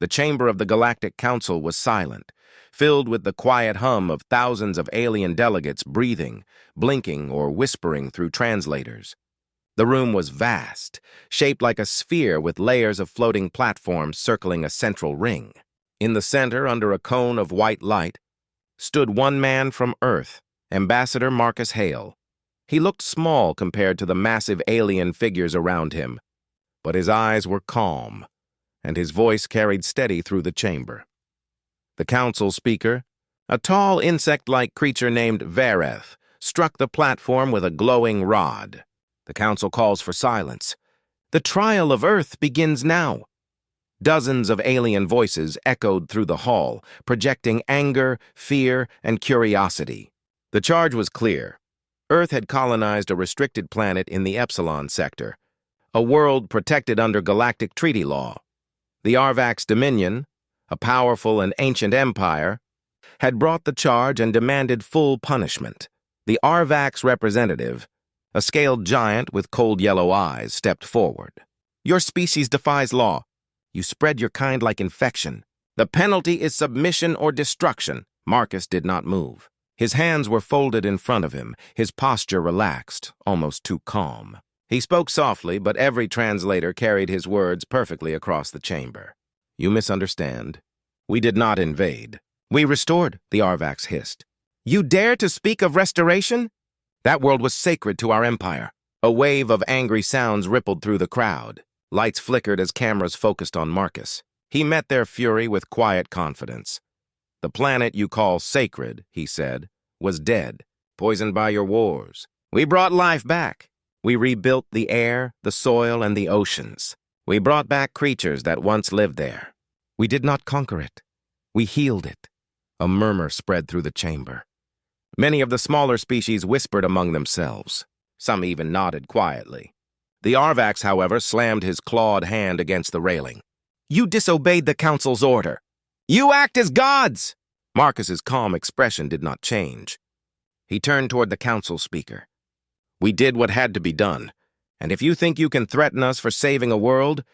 The chamber of the Galactic Council was silent, filled with the quiet hum of thousands of alien delegates breathing, blinking, or whispering through translators. The room was vast, shaped like a sphere with layers of floating platforms circling a central ring. In the center, under a cone of white light, stood one man from Earth, Ambassador Marcus Hale. He looked small compared to the massive alien figures around him, but his eyes were calm, and his voice carried steady through the chamber. The council speaker, a tall insect-like creature named Vareth, struck the platform with a glowing rod. The council calls for silence. The trial of Earth begins now. Dozens of alien voices echoed through the hall, projecting anger, fear, and curiosity. The charge was clear. Earth had colonized a restricted planet in the Epsilon sector, a world protected under galactic treaty law. The Arvax Dominion, a powerful and ancient empire, had brought the charge and demanded full punishment. The Arvax representative, a scaled giant with cold yellow eyes, stepped forward. "Your species defies law. You spread your kind like infection. The penalty is submission or destruction." Marcus did not move. His hands were folded in front of him, his posture relaxed, almost too calm. He spoke softly, but every translator carried his words perfectly across the chamber. "You misunderstand. We did not invade. We restored," the Arvax hissed. "You dare to speak of restoration? That world was sacred to our empire." A wave of angry sounds rippled through the crowd. Lights flickered as cameras focused on Marcus. He met their fury with quiet confidence. "The planet you call sacred," he said, "was dead, poisoned by your wars. We brought life back. We rebuilt the air, the soil, and the oceans. We brought back creatures that once lived there. We did not conquer it. We healed it." A murmur spread through the chamber. Many of the smaller species whispered among themselves. Some even nodded quietly. The Arvax, however, slammed his clawed hand against the railing. "You disobeyed the council's order. You act as gods!" Marcus's calm expression did not change. He turned toward the council speaker. "We did what had to be done, and if you think you can threaten us for saving a world,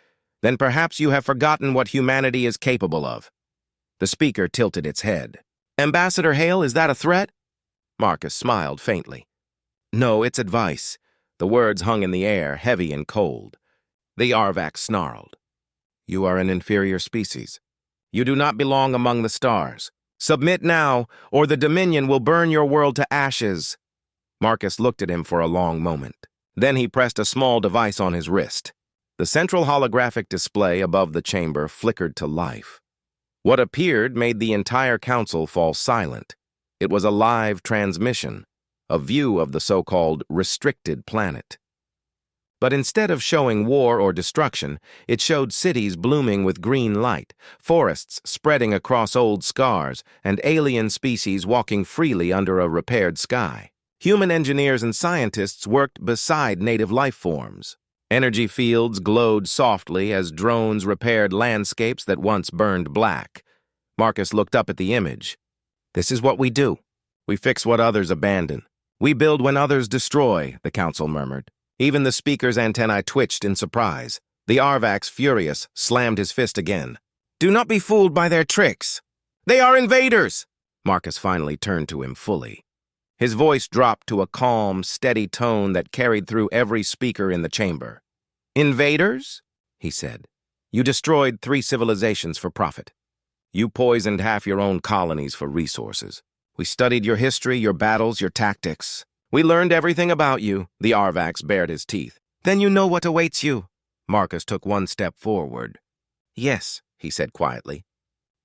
then perhaps you have forgotten what humanity is capable of." The speaker tilted its head. "Ambassador Hale, is that a threat?" Marcus smiled faintly. "No, it's advice." The words hung in the air, heavy and cold. The Arvax snarled. "You are an inferior species. You do not belong among the stars. Submit now, or the Dominion will burn your world to ashes." Marcus looked at him for a long moment. Then he pressed a small device on his wrist. The central holographic display above the chamber flickered to life. What appeared made the entire council fall silent. It was a live transmission, a view of the so-called restricted planet. But instead of showing war or destruction, it showed cities blooming with green light, forests spreading across old scars, and alien species walking freely under a repaired sky. Human engineers and scientists worked beside native life forms. Energy fields glowed softly as drones repaired landscapes that once burned black. Marcus looked up at the image. "This is what we do. We fix what others abandon. We build when others destroy," the council murmured. Even the speaker's antennae twitched in surprise. The Arvax, furious, slammed his fist again. "Do not be fooled by their tricks. They are invaders!" Marcus finally turned to him fully. His voice dropped to a calm, steady tone that carried through every speaker in the chamber. "Invaders?" he said. "You destroyed 3 civilizations for profit. You poisoned half your own colonies for resources. We studied your history, your battles, your tactics. We learned everything about you." The Arvax bared his teeth. "Then you know what awaits you." Marcus took one step forward. "Yes," he said quietly.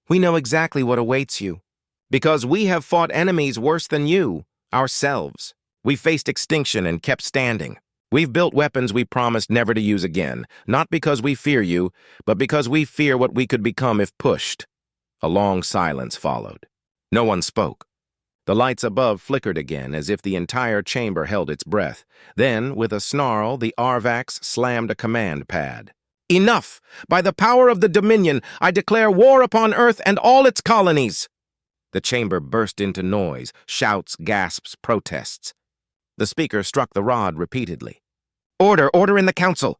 "We know exactly what awaits you. Because we have fought enemies worse than you, ourselves. We faced extinction and kept standing. We've built weapons we promised never to use again, not because we fear you, but because we fear what we could become if pushed." A long silence followed. No one spoke. The lights above flickered again, as if the entire chamber held its breath. Then, with a snarl, the Arvax slammed a command pad. "Enough! By the power of the Dominion, I declare war upon Earth and all its colonies!" The chamber burst into noise, shouts, gasps, protests. The speaker struck the rod repeatedly. "Order! Order in the council!"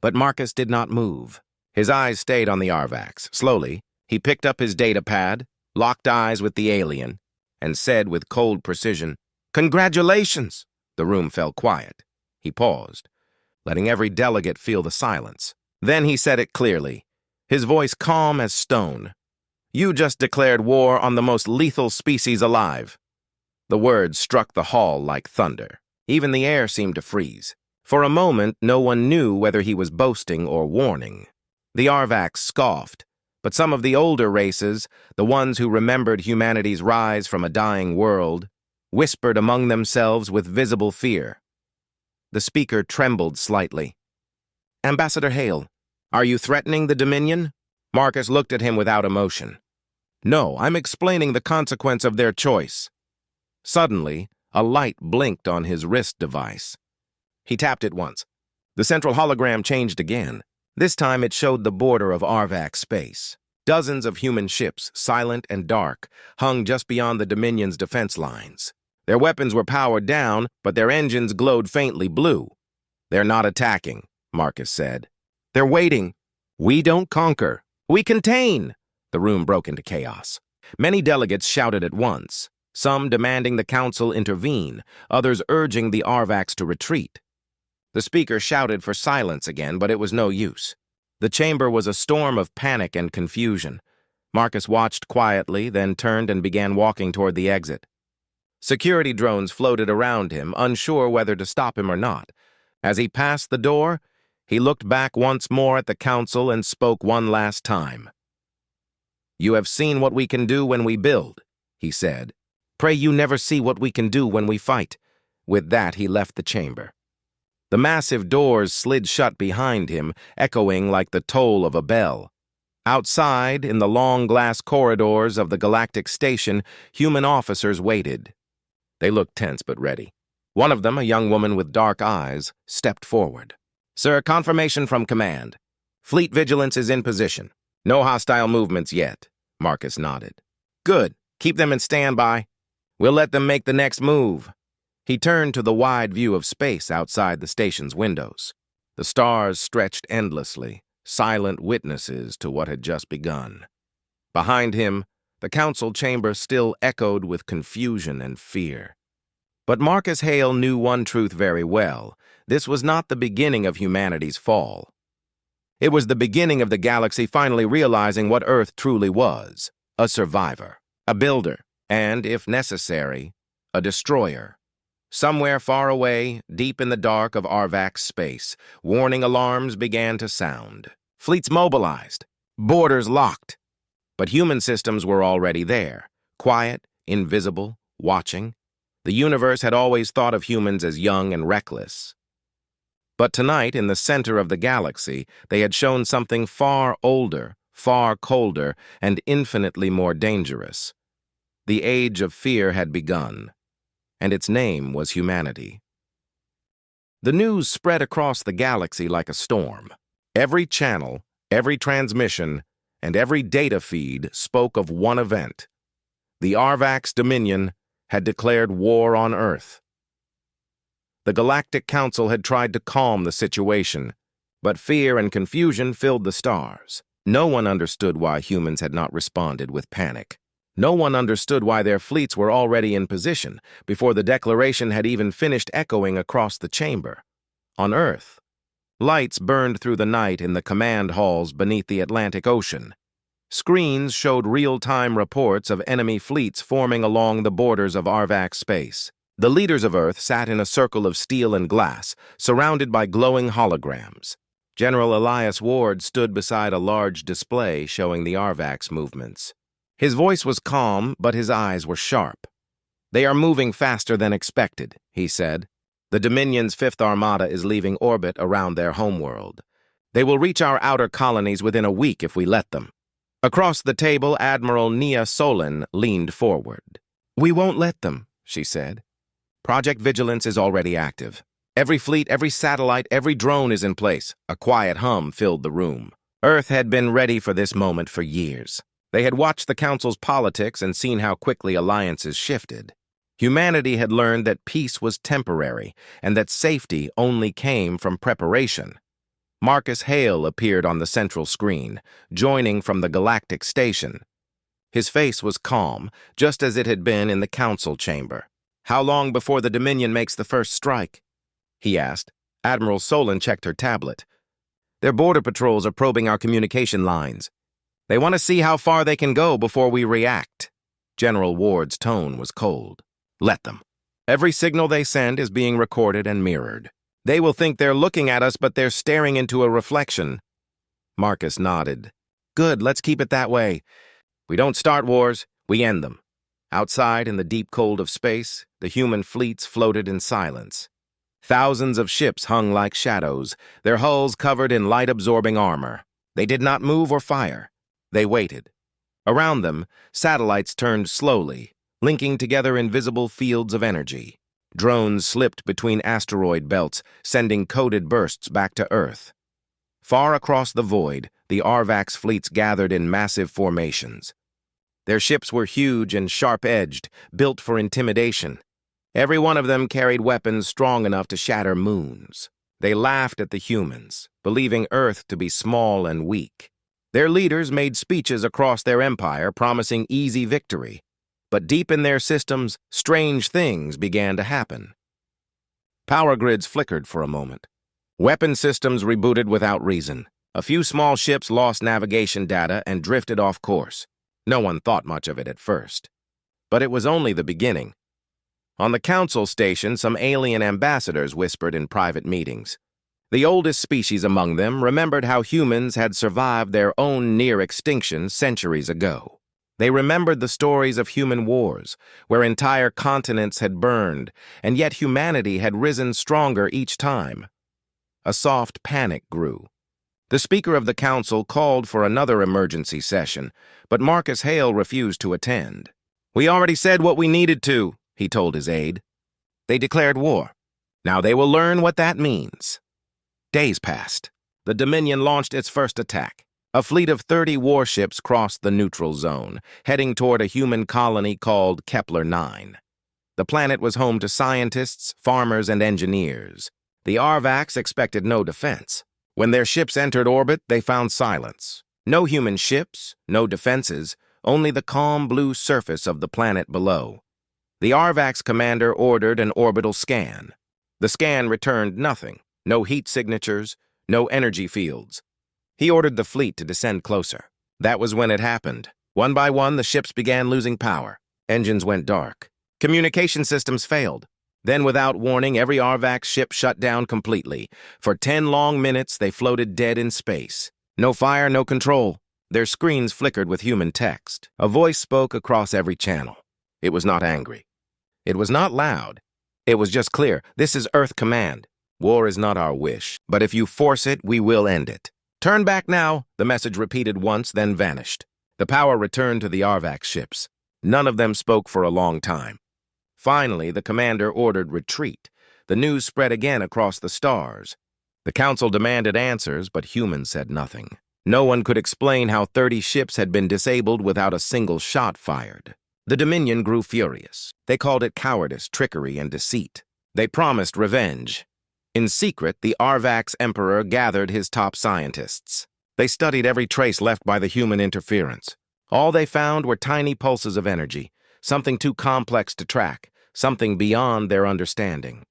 But Marcus did not move. His eyes stayed on the Arvax. Slowly, he picked up his data pad, locked eyes with the alien, and said with cold precision, "Congratulations!" The room fell quiet. He paused, letting every delegate feel the silence. Then he said it clearly, his voice calm as stone. "You just declared war on the most lethal species alive." The words struck the hall like thunder. Even the air seemed to freeze. For a moment, no one knew whether he was boasting or warning. The Arvax scoffed, but some of the older races, the ones who remembered humanity's rise from a dying world, whispered among themselves with visible fear. The speaker trembled slightly. "Ambassador Hale, are you threatening the Dominion?" Marcus looked at him without emotion. "No, I'm explaining the consequence of their choice." Suddenly, a light blinked on his wrist device. He tapped it once. The central hologram changed again. This time it showed the border of Arvax space. Dozens of human ships, silent and dark, hung just beyond the Dominion's defense lines. Their weapons were powered down, but their engines glowed faintly blue. "They're not attacking," Marcus said. "They're waiting. We don't conquer. We contain." The room broke into chaos. Many delegates shouted at once, some demanding the council intervene, others urging the Arvax to retreat. The speaker shouted for silence again, but it was no use. The chamber was a storm of panic and confusion. Marcus watched quietly, then turned and began walking toward the exit. Security drones floated around him, unsure whether to stop him or not. As he passed the door, he looked back once more at the council and spoke one last time. "You have seen what we can do when we build," he said. "Pray you never see what we can do when we fight." With that, he left the chamber. The massive doors slid shut behind him, echoing like the toll of a bell. Outside, in the long glass corridors of the Galactic Station, human officers waited. They looked tense but ready. One of them, a young woman with dark eyes, stepped forward. "Sir, confirmation from command. Fleet vigilance is in position. No hostile movements yet." Marcus nodded. "Good. Keep them in standby. We'll let them make the next move." He turned to the wide view of space outside the station's windows. The stars stretched endlessly, silent witnesses to what had just begun. Behind him, the council chamber still echoed with confusion and fear. But Marcus Hale knew one truth very well. This was not the beginning of humanity's fall. It was the beginning of the galaxy finally realizing what Earth truly was: a survivor, a builder, and, if necessary, a destroyer. Somewhere far away, deep in the dark of Arvax space, warning alarms began to sound. Fleets mobilized, borders locked. But human systems were already there, quiet, invisible, watching. The universe had always thought of humans as young and reckless. But tonight, in the center of the galaxy, they had shown something far older, far colder, and infinitely more dangerous. The age of fear had begun, and its name was humanity. The news spread across the galaxy like a storm. Every channel, every transmission, and every data feed spoke of one event. The Arvax Dominion had declared war on Earth. The Galactic Council had tried to calm the situation, but fear and confusion filled the stars. No one understood why humans had not responded with panic. No one understood why their fleets were already in position before the declaration had even finished echoing across the chamber. On Earth, lights burned through the night in the command halls beneath the Atlantic Ocean. Screens showed real-time reports of enemy fleets forming along the borders of Arvax space. The leaders of Earth sat in a circle of steel and glass, surrounded by glowing holograms. General Elias Ward stood beside a large display showing the Arvax movements. His voice was calm, but his eyes were sharp. "They are moving faster than expected," he said. "The Dominion's Fifth Armada is leaving orbit around their homeworld. They will reach our outer colonies within a week if we let them." Across the table, Admiral Nia Solon leaned forward. "We won't let them," she said. "Project Vigilance is already active. Every fleet, every satellite, every drone is in place." A quiet hum filled the room. Earth had been ready for this moment for years. They had watched the Council's politics and seen how quickly alliances shifted. Humanity had learned that peace was temporary and that safety only came from preparation. Marcus Hale appeared on the central screen, joining from the Galactic station. His face was calm, just as it had been in the council chamber. "How long before the Dominion makes the first strike?" he asked. Admiral Solon checked her tablet. "Their border patrols are probing our communication lines. They want to see how far they can go before we react." General Ward's tone was cold. "Let them. Every signal they send is being recorded and mirrored. They will think they're looking at us, but they're staring into a reflection." Marcus nodded. "Good, let's keep it that way. We don't start wars, we end them." Outside, in the deep cold of space, the human fleets floated in silence. Thousands of ships hung like shadows, their hulls covered in light-absorbing armor. They did not move or fire. They waited. Around them, satellites turned slowly, linking together invisible fields of energy. Drones slipped between asteroid belts, sending coded bursts back to Earth. Far across the void, the Arvax fleets gathered in massive formations. Their ships were huge and sharp-edged, built for intimidation. Every one of them carried weapons strong enough to shatter moons. They laughed at the humans, believing Earth to be small and weak. Their leaders made speeches across their empire promising easy victory. But deep in their systems, strange things began to happen. Power grids flickered for a moment. Weapon systems rebooted without reason. A few small ships lost navigation data and drifted off course. No one thought much of it at first. But it was only the beginning. On the council station, some alien ambassadors whispered in private meetings. The oldest species among them remembered how humans had survived their own near extinction centuries ago. They remembered the stories of human wars, where entire continents had burned, and yet humanity had risen stronger each time. A soft panic grew. The Speaker of the Council called for another emergency session, but Marcus Hale refused to attend. "We already said what we needed to," he told his aide. "They declared war. Now they will learn what that means." Days passed. The Dominion launched its first attack. A fleet of 30 warships crossed the neutral zone, heading toward a human colony called Kepler 9. The planet was home to scientists, farmers, and engineers. The Arvax expected no defense. When their ships entered orbit, they found silence. No human ships, no defenses, only the calm blue surface of the planet below. The Arvax commander ordered an orbital scan. The scan returned nothing. No heat signatures, no energy fields. He ordered the fleet to descend closer. That was when it happened. One by one, the ships began losing power. Engines went dark. Communication systems failed. Then, without warning, every Arvax ship shut down completely. For 10 long minutes, they floated dead in space. No fire, no control. Their screens flickered with human text. A voice spoke across every channel. It was not angry. It was not loud. It was just clear. "This is Earth Command. War is not our wish, but if you force it, we will end it. Turn back now," the message repeated once, then vanished. The power returned to the Arvax ships. None of them spoke for a long time. Finally, the commander ordered retreat. The news spread again across the stars. The council demanded answers, but humans said nothing. No one could explain how 30 ships had been disabled without a single shot fired. The Dominion grew furious. They called it cowardice, trickery, and deceit. They promised revenge. In secret, the Arvax Emperor gathered his top scientists. They studied every trace left by the human interference. All they found were tiny pulses of energy, something too complex to track, something beyond their understanding.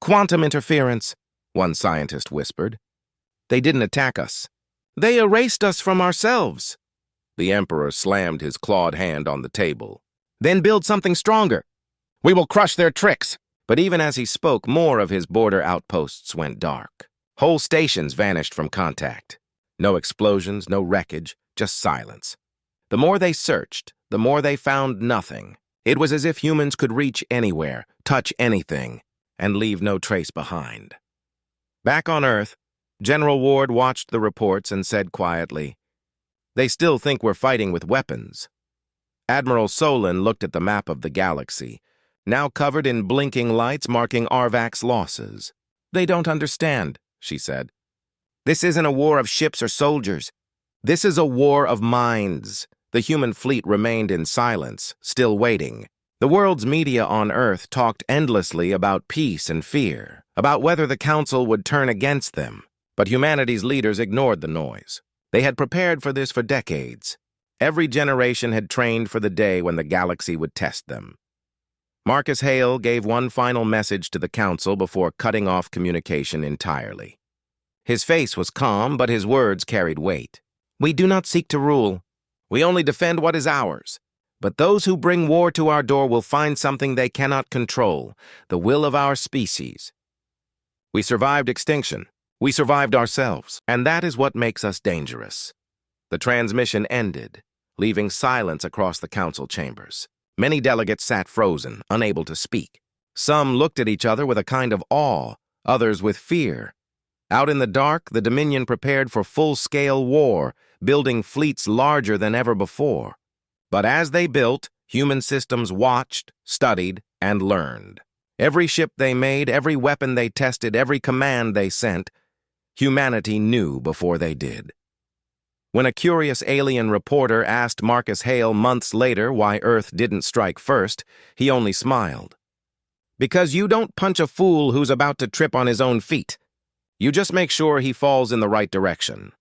"Quantum interference," one scientist whispered. "They didn't attack us. They erased us from ourselves." The Emperor slammed his clawed hand on the table. "Then build something stronger. We will crush their tricks." But even as he spoke, more of his border outposts went dark. Whole stations vanished from contact. No explosions, no wreckage, just silence. The more they searched, the more they found nothing. It was as if humans could reach anywhere, touch anything, and leave no trace behind. Back on Earth, General Ward watched the reports and said quietly, "They still think we're fighting with weapons." Admiral Solon looked at the map of the galaxy, now covered in blinking lights marking Arvax losses. "They don't understand," she said. "This isn't a war of ships or soldiers. This is a war of minds." The human fleet remained in silence, still waiting. The world's media on Earth talked endlessly about peace and fear, about whether the Council would turn against them. But humanity's leaders ignored the noise. They had prepared for this for decades. Every generation had trained for the day when the galaxy would test them. Marcus Hale gave one final message to the Council before cutting off communication entirely. His face was calm, but his words carried weight. "We do not seek to rule. We only defend what is ours. But those who bring war to our door will find something they cannot control, the will of our species. We survived extinction. We survived ourselves, and that is what makes us dangerous." The transmission ended, leaving silence across the council chambers. Many delegates sat frozen, unable to speak. Some looked at each other with a kind of awe, others with fear. Out in the dark, the Dominion prepared for full-scale war, building fleets larger than ever before. But as they built, human systems watched, studied, and learned. Every ship they made, every weapon they tested, every command they sent, humanity knew before they did. When a curious alien reporter asked Marcus Hale months later why Earth didn't strike first, he only smiled. "Because you don't punch a fool who's about to trip on his own feet. You just make sure he falls in the right direction."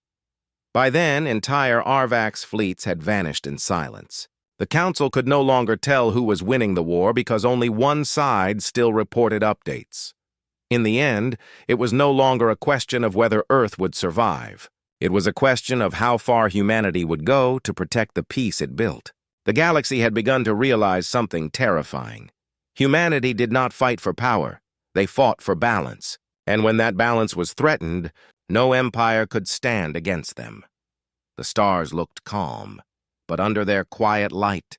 By then, entire Arvax fleets had vanished in silence. The Council could no longer tell who was winning the war because only one side still reported updates. In the end, it was no longer a question of whether Earth would survive. It was a question of how far humanity would go to protect the peace it built. The galaxy had begun to realize something terrifying. Humanity did not fight for power. They fought for balance. And when that balance was threatened, no empire could stand against them. The stars looked calm, but under their quiet light,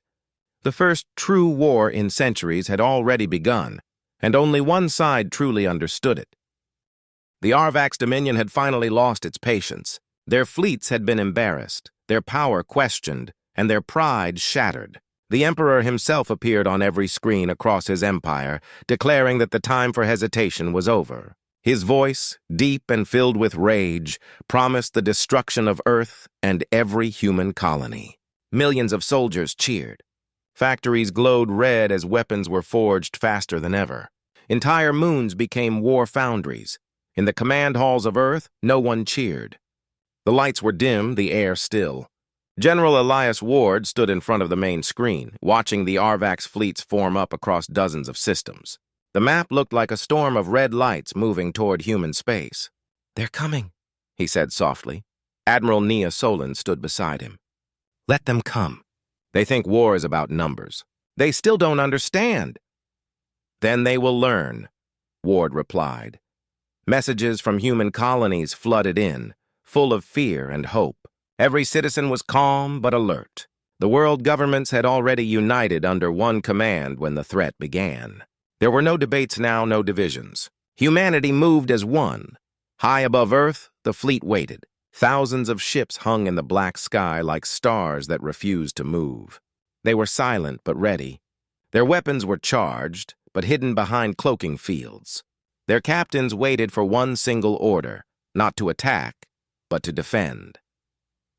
the first true war in centuries had already begun, and only one side truly understood it. The Arvax Dominion had finally lost its patience. Their fleets had been embarrassed, their power questioned, and their pride shattered. The Emperor himself appeared on every screen across his empire, declaring that the time for hesitation was over. His voice, deep and filled with rage, promised the destruction of Earth and every human colony. Millions of soldiers cheered. Factories glowed red as weapons were forged faster than ever. Entire moons became war foundries. In the command halls of Earth, no one cheered. The lights were dim, the air still. General Elias Ward stood in front of the main screen, watching the Arvax fleets form up across dozens of systems. The map looked like a storm of red lights moving toward human space. "They're coming," he said softly. Admiral Nia Solon stood beside him. "Let them come. They think war is about numbers. They still don't understand." "Then they will learn," Ward replied. Messages from human colonies flooded in, full of fear and hope. Every citizen was calm but alert. The world governments had already united under one command when the threat began. There were no debates now, no divisions. Humanity moved as one. High above Earth, the fleet waited. Thousands of ships hung in the black sky like stars that refused to move. They were silent but ready. Their weapons were charged, but hidden behind cloaking fields. Their captains waited for one single order, not to attack, but to defend.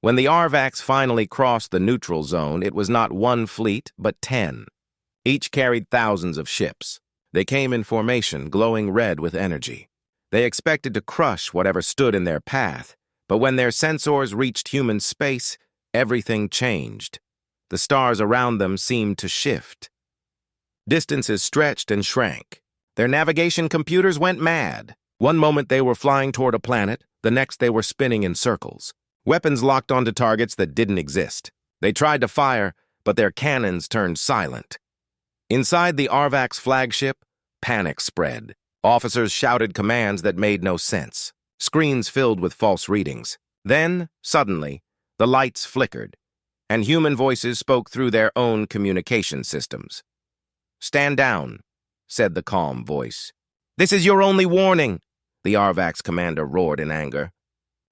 When the Arvax finally crossed the neutral zone, it was not one fleet, but 10. Each carried thousands of ships. They came in formation, glowing red with energy. They expected to crush whatever stood in their path, but when their sensors reached human space, everything changed. The stars around them seemed to shift. Distances stretched and shrank. Their navigation computers went mad. One moment they were flying toward a planet, the next they were spinning in circles. Weapons locked onto targets that didn't exist. They tried to fire, but their cannons turned silent. Inside the Arvax flagship, panic spread. Officers shouted commands that made no sense. Screens filled with false readings. Then, suddenly, the lights flickered, and human voices spoke through their own communication systems. "Stand down," said the calm voice. "This is your only warning," the Arvax commander roared in anger.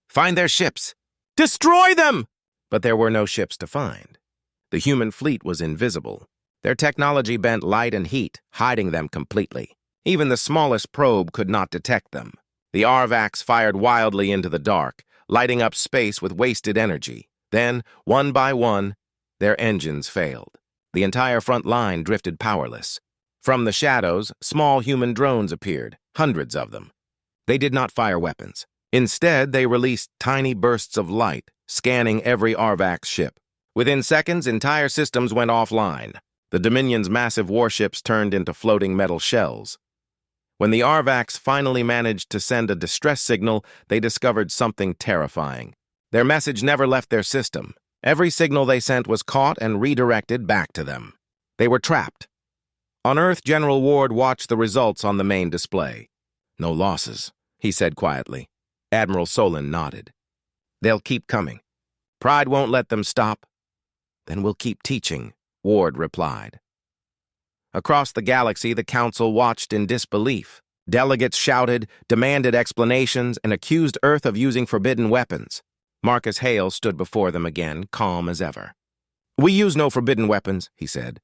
"Find their ships! Destroy them!" But there were no ships to find. The human fleet was invisible. Their technology bent light and heat, hiding them completely. Even the smallest probe could not detect them. The Arvax fired wildly into the dark, lighting up space with wasted energy. Then, one by one, their engines failed. The entire front line drifted powerless. From the shadows, small human drones appeared, hundreds of them. They did not fire weapons. Instead, they released tiny bursts of light, scanning every Arvax ship. Within seconds, entire systems went offline. The Dominion's massive warships turned into floating metal shells. When the Arvax finally managed to send a distress signal, they discovered something terrifying. Their message never left their system. Every signal they sent was caught and redirected back to them. They were trapped. On Earth, General Ward watched the results on the main display. "No losses," he said quietly. Admiral Solon nodded. "They'll keep coming. Pride won't let them stop." "Then we'll keep teaching," Ward replied. Across the galaxy, the Council watched in disbelief. Delegates shouted, demanded explanations, and accused Earth of using forbidden weapons. Marcus Hale stood before them again, calm as ever. "We use no forbidden weapons," he said.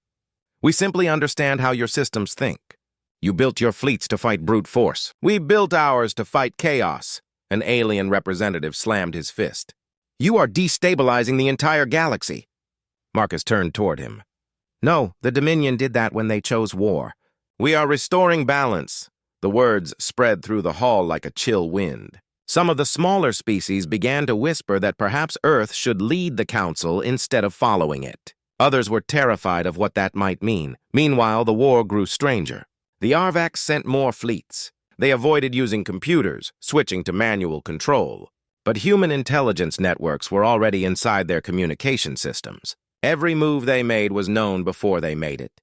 "We simply understand how your systems think. You built your fleets to fight brute force. We built ours to fight chaos." An alien representative slammed his fist. "You are destabilizing the entire galaxy." Marcus turned toward him. "No, the Dominion did that when they chose war. We are restoring balance." The words spread through the hall like a chill wind. Some of the smaller species began to whisper that perhaps Earth should lead the Council instead of following it. Others were terrified of what that might mean. Meanwhile, the war grew stranger. The Arvax sent more fleets. They avoided using computers, switching to manual control. But human intelligence networks were already inside their communication systems. Every move they made was known before they made it.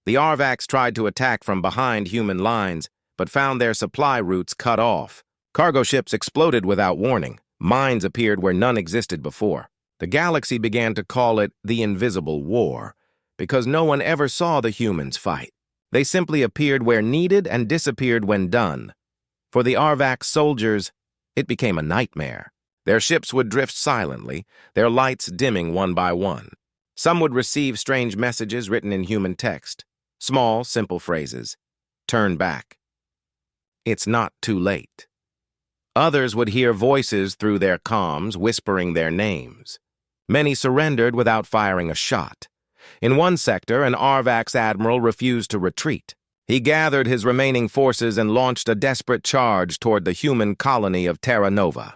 The Arvax tried to attack from behind human lines, but found their supply routes cut off. Cargo ships exploded without warning. Mines appeared where none existed before. The galaxy began to call it the Invisible War, because no one ever saw the humans fight. They simply appeared where needed and disappeared when done. For the Arvax soldiers, it became a nightmare. Their ships would drift silently, their lights dimming one by one. Some would receive strange messages written in human text. Small, simple phrases. "Turn back." "It's not too late." Others would hear voices through their comms whispering their names. Many surrendered without firing a shot. In one sector, an Arvax admiral refused to retreat. He gathered his remaining forces and launched a desperate charge toward the human colony of Terra Nova.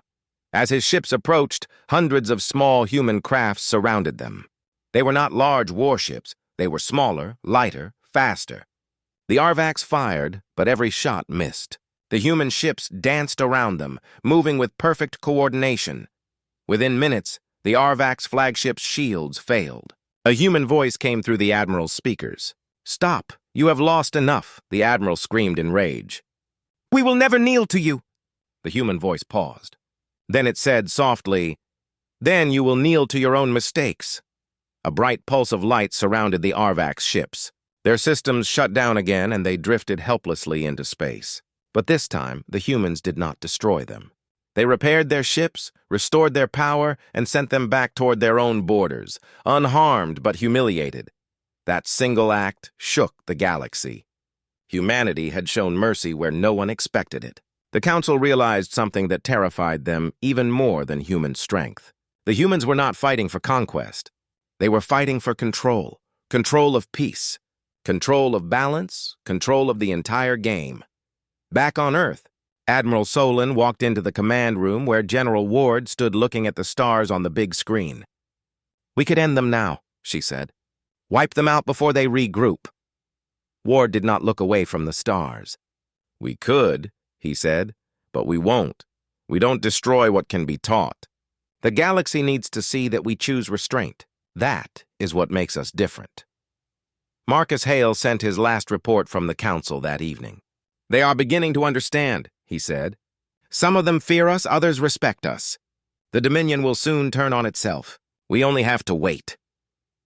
As his ships approached, hundreds of small human crafts surrounded them. They were not large warships. They were smaller, lighter, faster. The Arvax fired, but every shot missed. The human ships danced around them, moving with perfect coordination. Within minutes, the Arvax flagship's shields failed. A human voice came through the admiral's speakers. "Stop! You have lost enough," the admiral screamed in rage. "We will never kneel to you." The human voice paused. Then it said softly, "Then you will kneel to your own mistakes." A bright pulse of light surrounded the Arvax ships. Their systems shut down again and they drifted helplessly into space. But this time, the humans did not destroy them. They repaired their ships, restored their power, and sent them back toward their own borders, unharmed but humiliated. That single act shook the galaxy. Humanity had shown mercy where no one expected it. The Council realized something that terrified them even more than human strength. The humans were not fighting for conquest. They were fighting for control. Control of peace. Control of balance. Control of the entire game. Back on Earth, Admiral Solon walked into the command room where General Ward stood looking at the stars on the big screen. "We could end them now," she said. "Wipe them out before they regroup." Ward did not look away from the stars. "We could," he said, "but we won't. We don't destroy what can be taught. The galaxy needs to see that we choose restraint. That is what makes us different." Marcus Hale sent his last report from the Council that evening. "They are beginning to understand," he said. "Some of them fear us, others respect us. The Dominion will soon turn on itself. We only have to wait."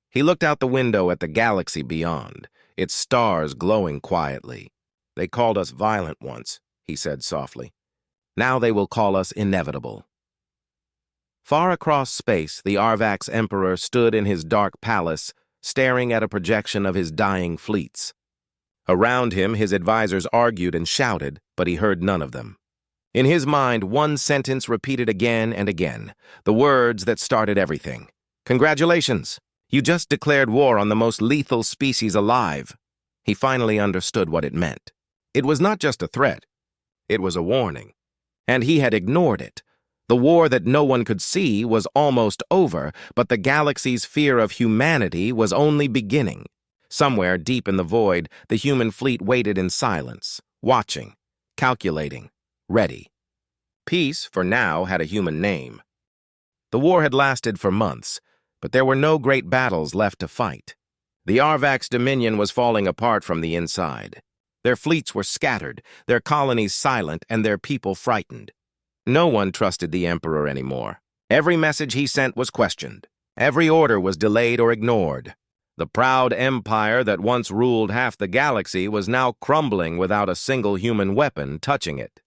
He looked out the window at the galaxy beyond, its stars glowing quietly. "They called us violent once," he said softly. "Now they will call us inevitable." Far across space, the Arvax Emperor stood in his dark palace, staring at a projection of his dying fleets. Around him, his advisors argued and shouted, but he heard none of them. In his mind, one sentence repeated again and again, the words that started everything. "Congratulations! You just declared war on the most lethal species alive." He finally understood what it meant. It was not just a threat. It was a warning. And he had ignored it. The war that no one could see was almost over, but the galaxy's fear of humanity was only beginning. Somewhere deep in the void, the human fleet waited in silence, watching, calculating, ready. Peace, for now, had a human name. The war had lasted for months, but there were no great battles left to fight. The Arvax dominion was falling apart from the inside. Their fleets were scattered, their colonies silent, and their people frightened. No one trusted the Emperor anymore. Every message he sent was questioned. Every order was delayed or ignored. The proud empire that once ruled half the galaxy was now crumbling without a single human weapon touching it.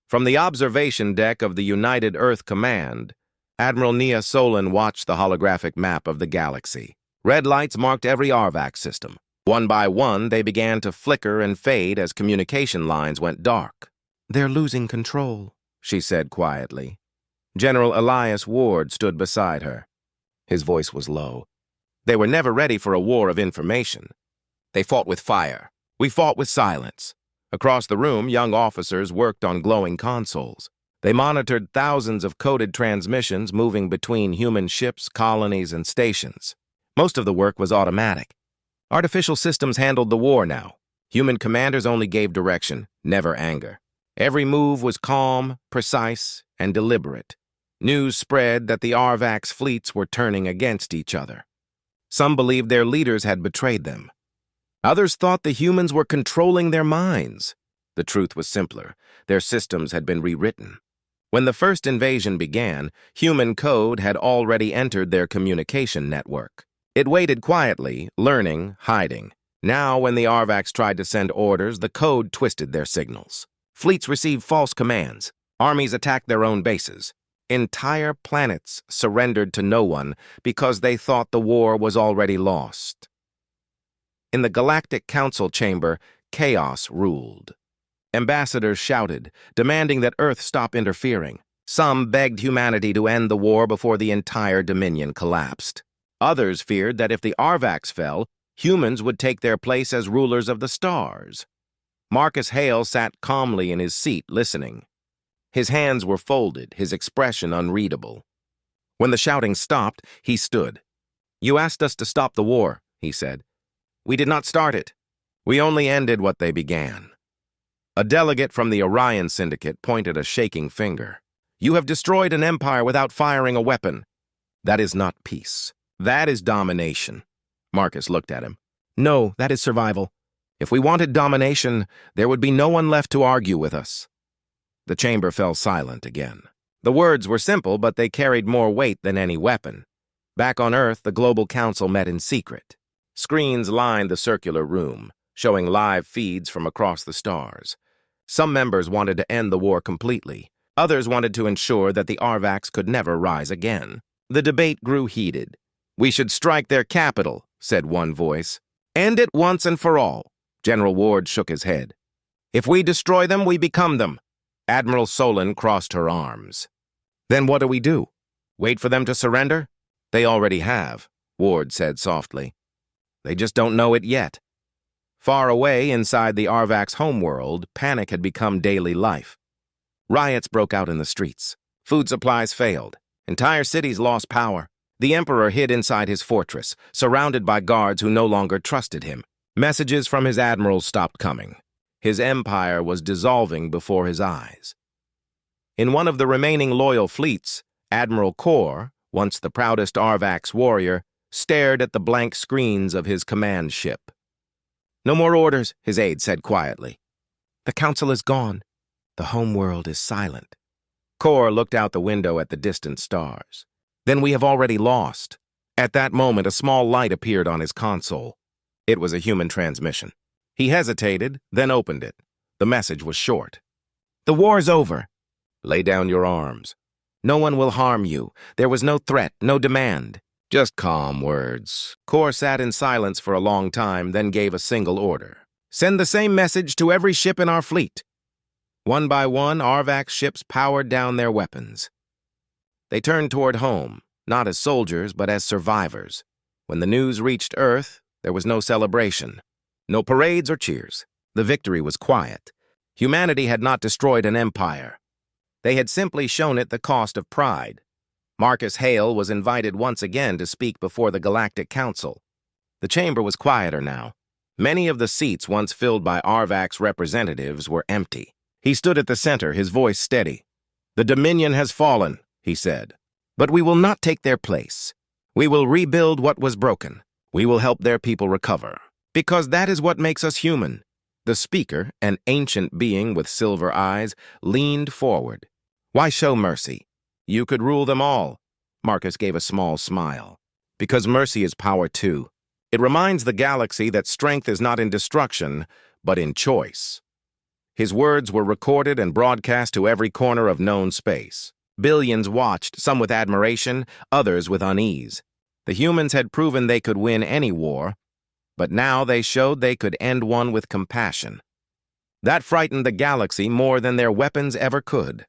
From the observation deck of the United Earth Command, Admiral Nia Solon watched the holographic map of the galaxy. Red lights marked every Arvax system. One by one, they began to flicker and fade as communication lines went dark. "They're losing control," she said quietly. General Elias Ward stood beside her. His voice was low. They were never ready for a war of information. They fought with fire. We fought with silence. Across the room, young officers worked on glowing consoles. They monitored thousands of coded transmissions moving between human ships, colonies, and stations. Most of the work was automatic. Artificial systems handled the war now. Human commanders only gave direction, never anger. Every move was calm, precise, and deliberate. News spread that the Arvax fleets were turning against each other. Some believed their leaders had betrayed them. Others thought the humans were controlling their minds. The truth was simpler. Their systems had been rewritten. When the first invasion began, human code had already entered their communication network. It waited quietly, learning, hiding. Now, when the Arvax tried to send orders, the code twisted their signals. Fleets received false commands. Armies attacked their own bases. Entire planets surrendered to no one because they thought the war was already lost. In the Galactic Council chamber, chaos ruled. Ambassadors shouted, demanding that Earth stop interfering. Some begged humanity to end the war before the entire Dominion collapsed. Others feared that if the Arvax fell, humans would take their place as rulers of the stars. Marcus Hale sat calmly in his seat, listening. His hands were folded, his expression unreadable. When the shouting stopped, he stood. "You asked us to stop the war," he said. "We did not start it. We only ended what they began." A delegate from the Orion Syndicate pointed a shaking finger. "You have destroyed an empire without firing a weapon. That is not peace. That is domination." Marcus looked at him. "No, that is survival. If we wanted domination, there would be no one left to argue with us." The chamber fell silent again. The words were simple, but they carried more weight than any weapon. Back on Earth, the Global Council met in secret. Screens lined the circular room, showing live feeds from across the stars. Some members wanted to end the war completely. Others wanted to ensure that the Arvax could never rise again. The debate grew heated. "We should strike their capital," said one voice. "End it once and for all." General Ward shook his head. "If we destroy them, we become them." Admiral Solon crossed her arms. "Then what do we do? Wait for them to surrender?" "They already have," Ward said softly. "They just don't know it yet." Far away inside the Arvax homeworld, panic had become daily life. Riots broke out in the streets. Food supplies failed. Entire cities lost power. The Emperor hid inside his fortress, surrounded by guards who no longer trusted him. Messages from his admirals stopped coming. His empire was dissolving before his eyes. In one of the remaining loyal fleets, Admiral Kor, once the proudest Arvax warrior, stared at the blank screens of his command ship. "No more orders," his aide said quietly. "The council is gone. The homeworld is silent." Kor looked out the window at the distant stars. "Then we have already lost." At that moment, a small light appeared on his console. It was a human transmission. He hesitated, then opened it. The message was short. "The war's over. Lay down your arms. No one will harm you. There was no threat, no demand. Just calm words." Kor sat in silence for a long time, then gave a single order. "Send the same message to every ship in our fleet." One by one, Arvax ships powered down their weapons. They turned toward home, not as soldiers, but as survivors. When the news reached Earth, there was no celebration. No parades or cheers. The victory was quiet. Humanity had not destroyed an empire. They had simply shown it the cost of pride. Marcus Hale was invited once again to speak before the Galactic Council. The chamber was quieter now. Many of the seats once filled by Arvac's representatives were empty. He stood at the center, his voice steady. "The Dominion has fallen," he said. "But we will not take their place. We will rebuild what was broken. We will help their people recover. Because that is what makes us human." The speaker, an ancient being with silver eyes, leaned forward. "Why show mercy? You could rule them all." Marcus gave a small smile. "Because mercy is power too. It reminds the galaxy that strength is not in destruction, but in choice." His words were recorded and broadcast to every corner of known space. Billions watched, some with admiration, others with unease. The humans had proven they could win any war, but now they showed they could end one with compassion. That frightened the galaxy more than their weapons ever could.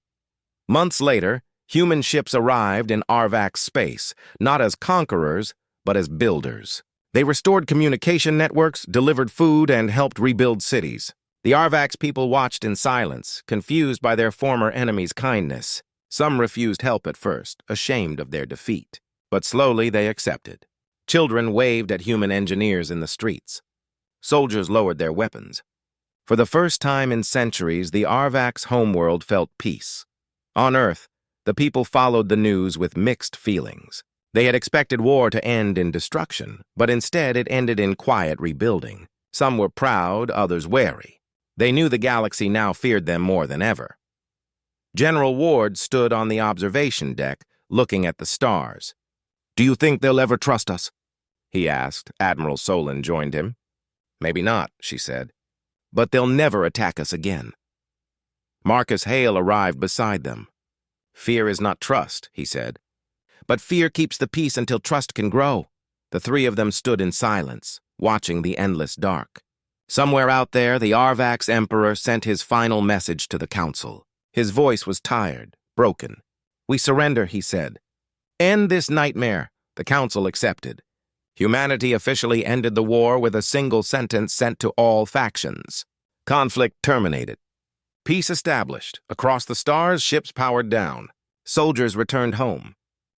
Months later, human ships arrived in Arvac's space, not as conquerors, but as builders. They restored communication networks, delivered food, and helped rebuild cities. The Arvac's people watched in silence, confused by their former enemy's kindness. Some refused help at first, ashamed of their defeat. But slowly they accepted. Children waved at human engineers in the streets. Soldiers lowered their weapons. For the first time in centuries, the Arvac's homeworld felt peace. On Earth, the people followed the news with mixed feelings. They had expected war to end in destruction, but instead it ended in quiet rebuilding. Some were proud, others wary. They knew the galaxy now feared them more than ever. General Ward stood on the observation deck, looking at the stars. "Do you think they'll ever trust us?" he asked. Admiral Solon joined him. "Maybe not," she said. "But they'll never attack us again." Marcus Hale arrived beside them. "Fear is not trust," he said. "But fear keeps the peace until trust can grow." The three of them stood in silence, watching the endless dark. Somewhere out there, the Arvac's emperor sent his final message to the council. His voice was tired, broken. "We surrender," he said. "End this nightmare." The council accepted. Humanity officially ended the war with a single sentence sent to all factions. Conflict terminated. Peace established. Across the stars, ships powered down. Soldiers returned home.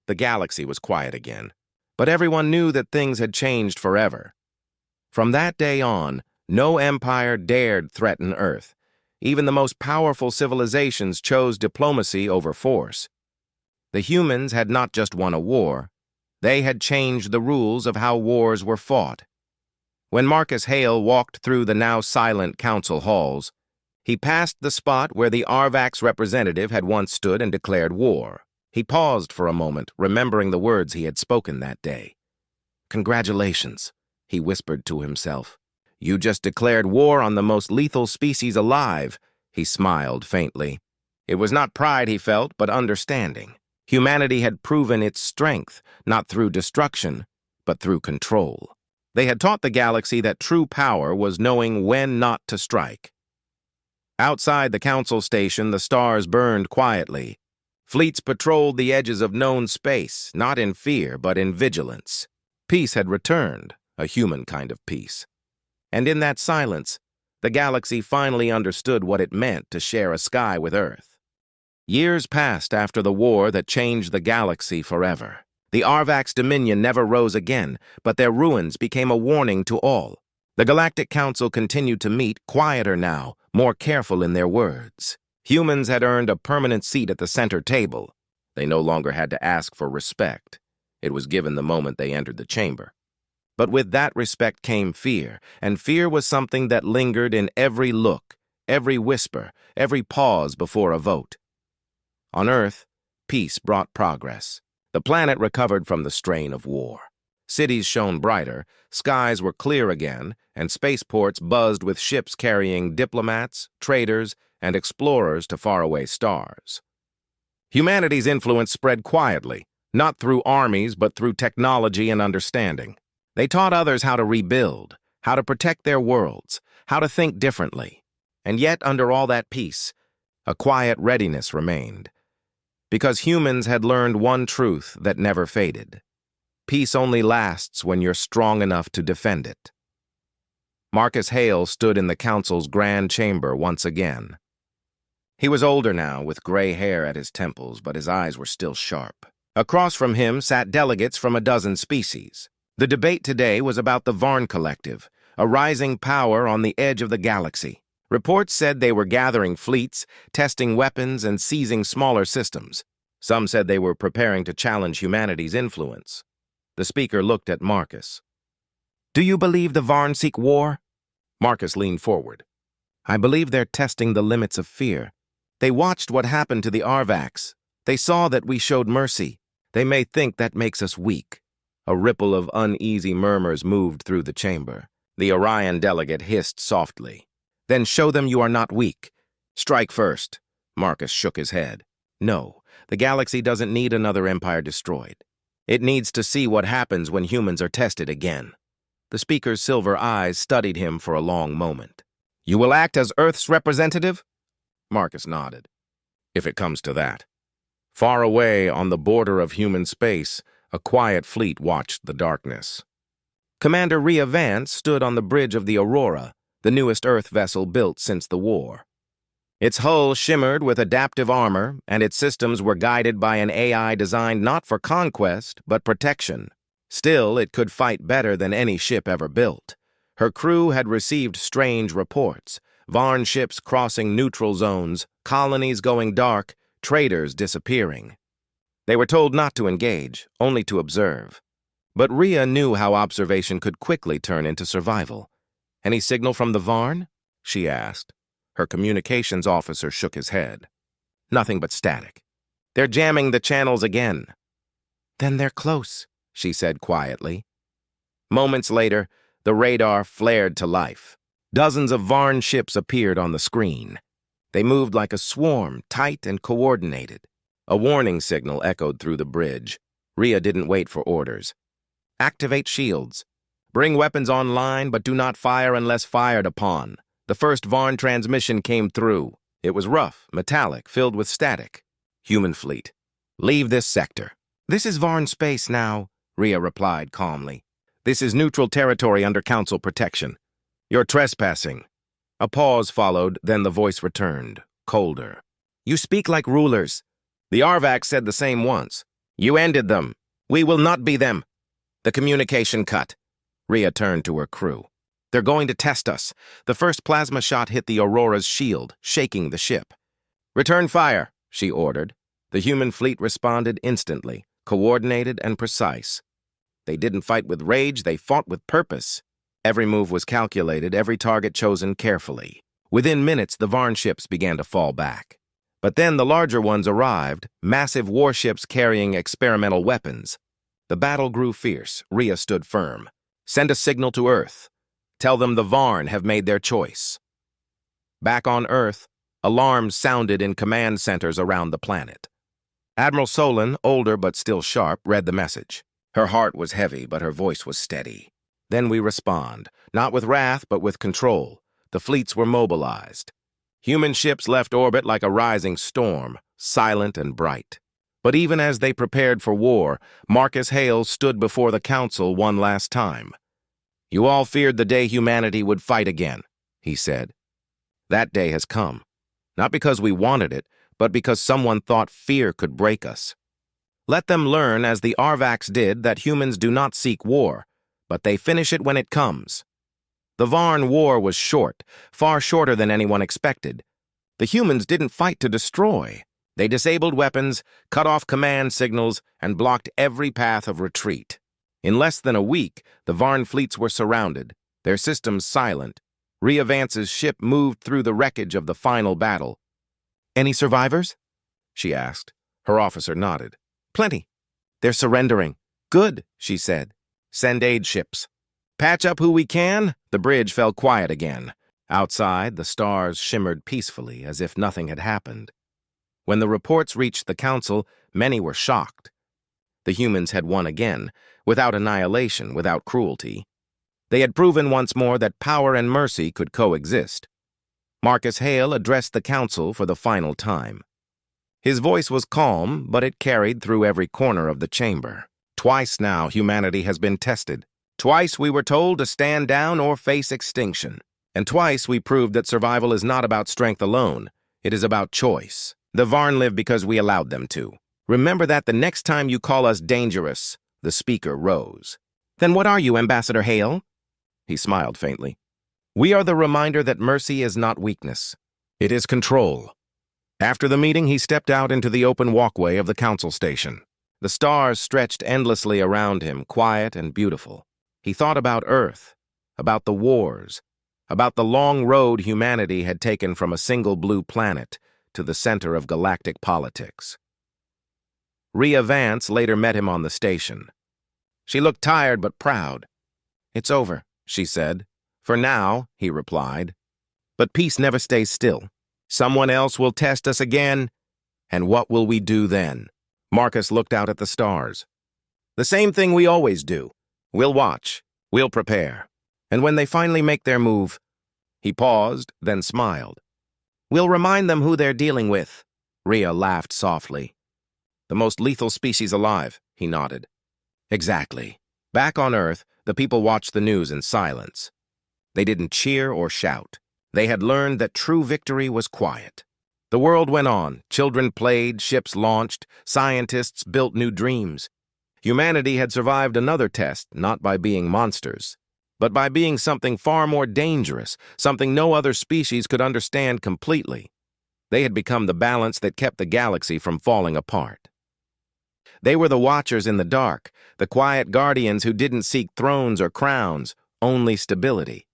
The galaxy was quiet again. But everyone knew that things had changed forever. From that day on, no empire dared threaten Earth. Even the most powerful civilizations chose diplomacy over force. The humans had not just won a war, they had changed the rules of how wars were fought. When Marcus Hale walked through the now silent council halls, he passed the spot where the Arvac's representative had once stood and declared war. He paused for a moment, remembering the words he had spoken that day. "Congratulations," he whispered to himself. "You just declared war on the most lethal species alive." He smiled faintly. It was not pride he felt, but understanding. Humanity had proven its strength, not through destruction, but through control. They had taught the galaxy that true power was knowing when not to strike. Outside the council station, the stars burned quietly. Fleets patrolled the edges of known space, not in fear, but in vigilance. Peace had returned, a human kind of peace. And in that silence, the galaxy finally understood what it meant to share a sky with Earth. Years passed after the war that changed the galaxy forever. The Arvac's dominion never rose again, but their ruins became a warning to all. The Galactic Council continued to meet, quieter now, more careful in their words. Humans had earned a permanent seat at the center table. They no longer had to ask for respect. It was given the moment they entered the chamber. But with that respect came fear, and fear was something that lingered in every look, every whisper, every pause before a vote. On Earth, peace brought progress. The planet recovered from the strain of war. Cities shone brighter, skies were clear again, and spaceports buzzed with ships carrying diplomats, traders, and explorers to faraway stars. Humanity's influence spread quietly, not through armies but through technology and understanding. They taught others how to rebuild, how to protect their worlds, how to think differently. And yet, under all that peace, a quiet readiness remained. Because humans had learned one truth that never faded. Peace only lasts when you're strong enough to defend it. Marcus Hale stood in the council's grand chamber once again. He was older now, with gray hair at his temples, but his eyes were still sharp. Across from him sat delegates from a dozen species. The debate today was about the Varn Collective, a rising power on the edge of the galaxy. Reports said they were gathering fleets, testing weapons, and seizing smaller systems. Some said they were preparing to challenge humanity's influence. The speaker looked at Marcus. "Do you believe the Varn seek war?" Marcus leaned forward. "I believe they're testing the limits of fear. They watched what happened to the Arvax. They saw that we showed mercy. They may think that makes us weak." A ripple of uneasy murmurs moved through the chamber. The Orion delegate hissed softly. "Then show them you are not weak. Strike first." Marcus shook his head. "No, the galaxy doesn't need another empire destroyed. It needs to see what happens when humans are tested again." The speaker's silver eyes studied him for a long moment. "You will act as Earth's representative?" Marcus nodded. "If it comes to that." Far away on the border of human space, a quiet fleet watched the darkness. Commander Rhea Vance stood on the bridge of the Aurora, the newest Earth vessel built since the war. Its hull shimmered with adaptive armor, and its systems were guided by an AI designed not for conquest, but protection. Still, it could fight better than any ship ever built. Her crew had received strange reports: Varn ships crossing neutral zones, colonies going dark, traders disappearing. They were told not to engage, only to observe. But Rhea knew how observation could quickly turn into survival. "Any signal from the Varn?" she asked. Her communications officer shook his head. "Nothing but static. They're jamming the channels again." "Then they're close," she said quietly. Moments later, the radar flared to life. Dozens of Varn ships appeared on the screen. They moved like a swarm, tight and coordinated. A warning signal echoed through the bridge. Rhea didn't wait for orders. "Activate shields. Bring weapons online, but do not fire unless fired upon." The first Varn transmission came through. It was rough, metallic, filled with static. "Human fleet. Leave this sector." "This is Varn space now," Rhea replied calmly. "This is neutral territory under Council protection. You're trespassing." A pause followed, then the voice returned, colder. "You speak like rulers." "The Arvax said the same once. You ended them. We will not be them." The communication cut. Rhea turned to her crew. "They're going to test us." The first plasma shot hit the Aurora's shield, shaking the ship. "Return fire," she ordered. The human fleet responded instantly, coordinated and precise. They didn't fight with rage, they fought with purpose. Every move was calculated, every target chosen carefully. Within minutes, the Varn ships began to fall back. But then the larger ones arrived, massive warships carrying experimental weapons. The battle grew fierce. Rhea stood firm. "Send a signal to Earth. Tell them the Varn have made their choice." Back on Earth, alarms sounded in command centers around the planet. Admiral Solon, older but still sharp, read the message. Her heart was heavy, but her voice was steady. "Then we respond, not with wrath, but with control." The fleets were mobilized. Human ships left orbit like a rising storm, silent and bright. But even as they prepared for war, Marcus Hale stood before the council one last time. "You all feared the day humanity would fight again," he said. "That day has come. Not because we wanted it, but because someone thought fear could break us. Let them learn, as the Arvax did, that humans do not seek war, but they finish it when it comes." The Varn War was short, far shorter than anyone expected. The humans didn't fight to destroy. They disabled weapons, cut off command signals, and blocked every path of retreat. In less than a week, the Varn fleets were surrounded, their systems silent. Rhea Vance's ship moved through the wreckage of the final battle. "Any survivors?" she asked. Her officer nodded. "Plenty. They're surrendering." "Good," she said. "Send aid ships." "Patch up who we can." The bridge fell quiet again. Outside, the stars shimmered peacefully, as if nothing had happened. When the reports reached the council, many were shocked. The humans had won again, without annihilation, without cruelty. They had proven once more that power and mercy could coexist. Marcus Hale addressed the council for the final time. His voice was calm, but it carried through every corner of the chamber. "Twice now humanity has been tested. Twice we were told to stand down or face extinction. And twice we proved that survival is not about strength alone. It is about choice. The Varn live because we allowed them to. Remember that the next time you call us dangerous." The speaker rose. "Then what are you, Ambassador Hale?" He smiled faintly. "We are the reminder that mercy is not weakness. It is control." After the meeting, he stepped out into the open walkway of the council station. The stars stretched endlessly around him, quiet and beautiful. He thought about Earth, about the wars, about the long road humanity had taken from a single blue planet to the center of galactic politics. Rhea Vance later met him on the station. She looked tired but proud. "It's over," she said. "For now," he replied. "But peace never stays still. Someone else will test us again, and what will we do then?" Marcus looked out at the stars. "The same thing we always do. We'll watch. We'll prepare. And when they finally make their move..." He paused, then smiled. "We'll remind them who they're dealing with." Rhea laughed softly. "The most lethal species alive," he nodded. "Exactly." Back on Earth, the people watched the news in silence. They didn't cheer or shout. They had learned that true victory was quiet. The world went on. Children played, ships launched, scientists built new dreams. Humanity had survived another test, not by being monsters, but by being something far more dangerous, something no other species could understand completely. They had become the balance that kept the galaxy from falling apart. They were the watchers in the dark, the quiet guardians who didn't seek thrones or crowns, only stability.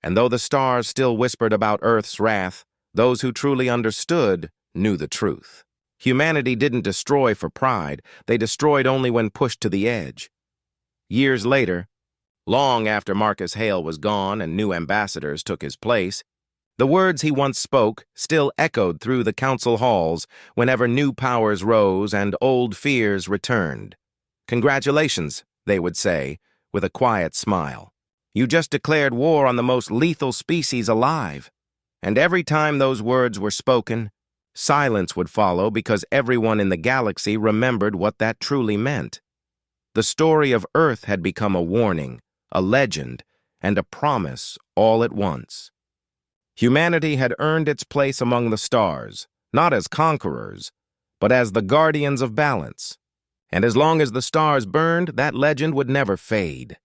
And though the stars still whispered about Earth's wrath, those who truly understood knew the truth. Humanity didn't destroy for pride, they destroyed only when pushed to the edge. Years later, long after Marcus Hale was gone and new ambassadors took his place, the words he once spoke still echoed through the council halls whenever new powers rose and old fears returned. "Congratulations," they would say, with a quiet smile. "You just declared war on the most lethal species alive." And every time those words were spoken, silence would follow because everyone in the galaxy remembered what that truly meant. The story of Earth had become a warning, a legend, and a promise all at once. Humanity had earned its place among the stars, not as conquerors, but as the guardians of balance. And as long as the stars burned, that legend would never fade.